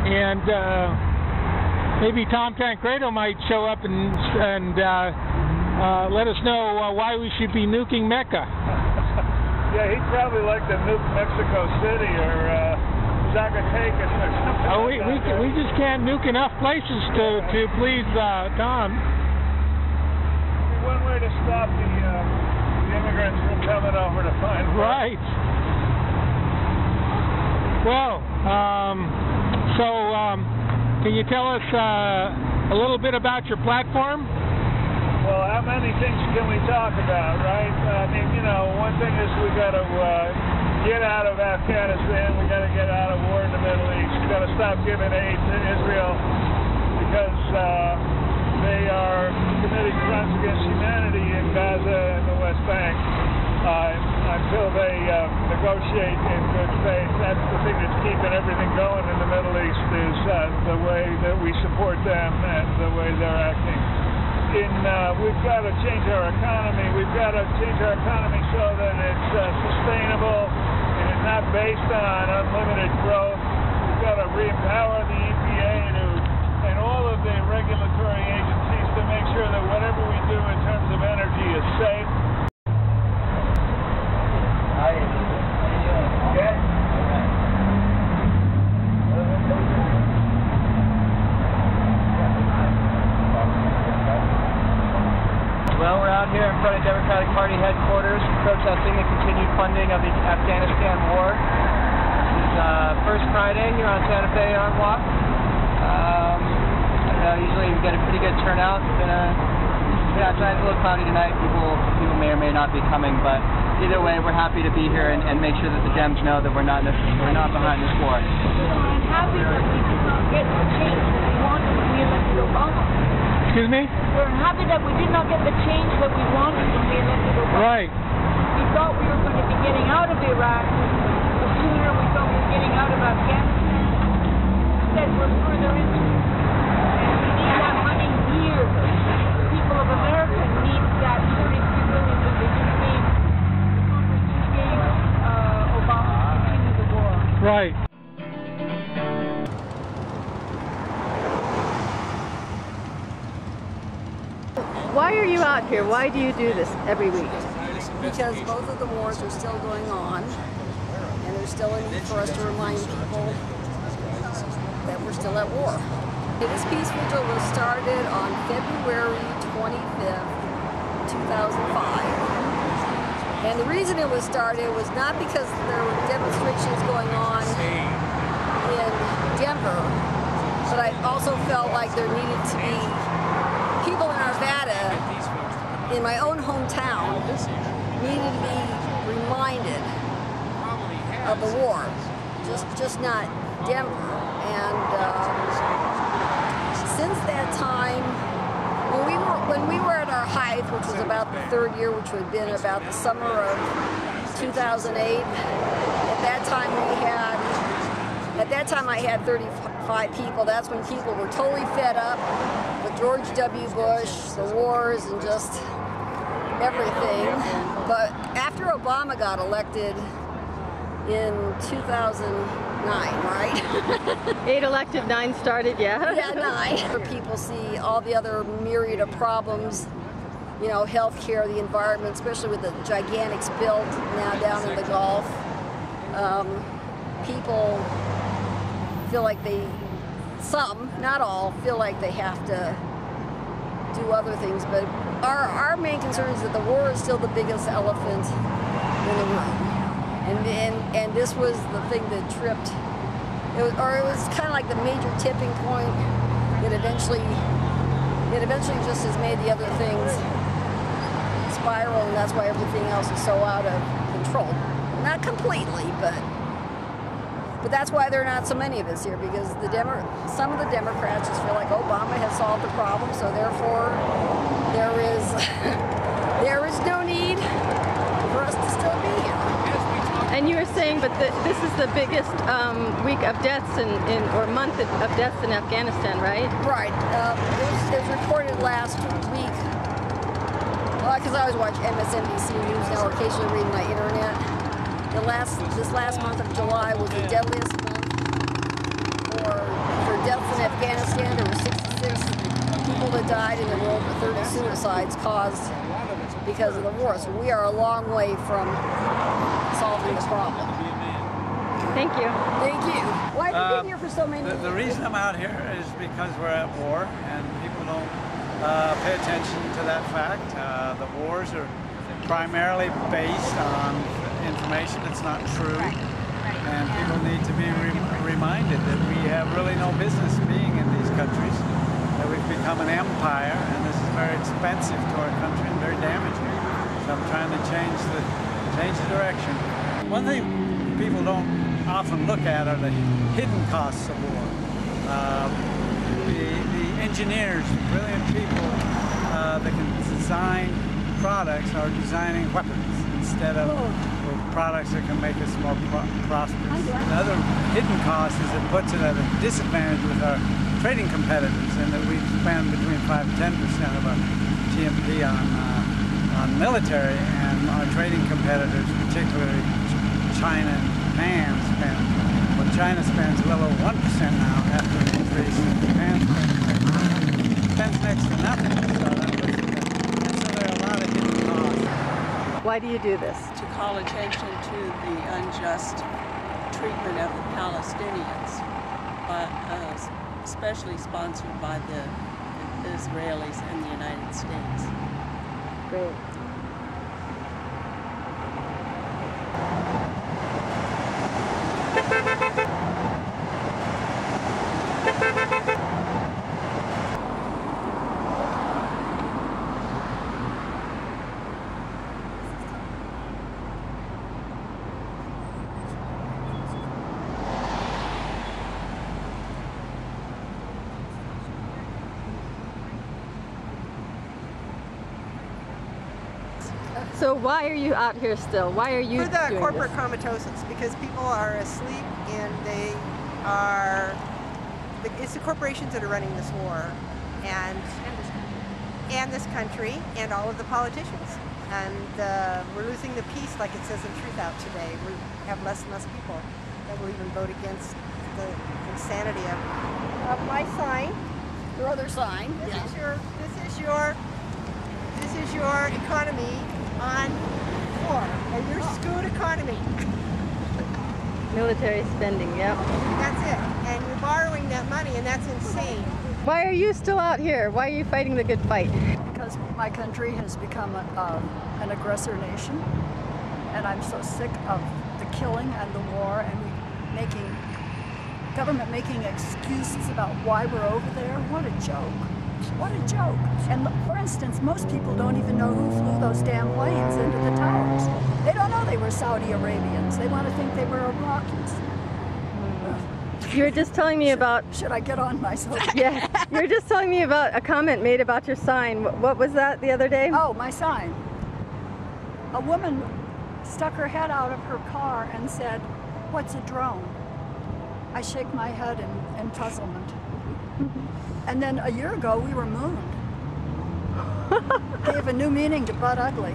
and maybe Tom Tancredo might show up and let us know why we should be nuking Mecca. Yeah, he'd probably like to nuke Mexico City or Zacatecas or something. Oh, we just can't nuke enough places to please Tom. One way to stop the immigrants from coming over to find work. Right. Well, can you tell us a little bit about your platform? Well, how many things can we talk about, right? I mean, you know, one thing is we got to get out of Afghanistan. We got to get out of war in the Middle East. We got to stop giving aid to Israel because they are committing crimes against humanity in Gaza and the West Bank until they negotiate in good faith. That's the thing that's keeping everything going in the Middle East is the way that we support them and the way they're acting. We've got to change our economy. We've got to change our economy so that it's sustainable and it's not based on unlimited growth. We've got to re-empower the EPA and all of the regulatory agencies to make sure that whatever we do in terms of energy is safe. Well, we're out here in front of Democratic Party headquarters protesting the continued funding of the Afghanistan war. This is first Friday here on Santa Fe Art Walk. Usually we get a pretty good turnout. It's been outside, a little cloudy tonight. People may or may not be coming, but either way, we're happy to be here and make sure that the Dems know that we're not behind this war. I'm happy that we did not get the change that we wanted when we elected Obama. Excuse me? We're happy that we did not get the change that we wanted when we elected Obama. Right. We thought we were going to be getting out of Iraq. The sooner we thought we were getting out of Afghanistan. Instead, we're further into it. And we need that money here. The people of America need that $33 billion that they just gave. Congress just gave Obama to continue the war. Right. Why are you out here? Why do you do this every week? Because both of the wars are still going on, and there's still a need for us to remind people that we're still at war. This peace vigil was started on February 25th, 2005. And the reason it was started was not because there were demonstrations going on in Denver, but I also felt like there needed to be people in Arvada, in my own hometown, needed to be reminded of the war, just not Denver. And since that time, when we were at our height, which was about the third year, which would have been about the summer of 2008, at that time I had 35 people. That's when people were totally fed up with George W. Bush, the wars, and just everything. But after Obama got elected in 2009, right? 8 elected, 9 started, yeah? Yeah, 9. People see all the other myriad of problems, you know, healthcare, the environment, especially with the gigantic spill now down in the Gulf. People feel like some, not all, feel like they have to do other things, but our main concern is that the war is still the biggest elephant in the room. And this was the thing that tripped, it was kind of like the major tipping point that eventually just has made the other things spiral, and that's why everything else is so out of control. Not completely, but that's why there are not so many of us here, because some of the Democrats just feel like Obama has solved the problem, so therefore there is no need for us to still be here. And you were saying, but this is the biggest week of deaths or month of deaths in Afghanistan, right? Right. It was reported last week. Well, because I always watch MSNBC News now, or occasionally read my internet. This last month of July was the deadliest month for died in the world, but 30 suicides caused because of the war. So we are a long way from solving the problem. Thank you. Thank you. Why have you been here for so many years? The reason I'm out here is because we're at war, and people don't pay attention to that fact. The wars are primarily based on information that's not true, and people need to be reminded that we have really no business being in these countries, that we've become an empire, and this is very expensive to our country and very damaging. So I'm trying to change the direction. One thing people don't often look at are the hidden costs of war. The engineers, brilliant people that can design products are designing weapons instead of products that can make us more prosperous. Another hidden cost is it puts it at a disadvantage with our trading competitors, in that we spend between 5 and 10% of our GMP on military, and our trading competitors, particularly China and Japan, China spends well over 1% now after an increase in Japan spends next to nothing. So there are a lot of hidden costs. Why do you do this? To call attention to the unjust treatment of the Palestinians, but especially sponsored by the Israelis and the United States. Great. So why are you out here still? Why are you For the doing corporate this? comatosis, because people are asleep and they are, it's the corporations that are running this war, and this country, and all of the politicians. And we're losing the peace, like it says in Truth Out today. We have less and less people that will even vote against the insanity of my sign. Your other sign. This is your economy on war, and your screwed economy. Military spending, yep. That's it. And you're borrowing that money, and that's insane. Why are you still out here? Why are you fighting the good fight? Because my country has become an aggressor nation, and I'm so sick of the killing and the war, and government making excuses about why we're over there. What a joke. What a joke. And for instance, most people don't even know who flew those damn planes into the towers. They don't know they were Saudi Arabians. They want to think they were Iraqis. You were just telling me about... Should I get on myself? Yeah, you were just telling me about a comment made about your sign. What was that the other day? Oh, my sign. A woman stuck her head out of her car and said, "What's a drone?" I shake my head in puzzlement. And then a year ago, we were mooned. Gave a new meaning to butt ugly.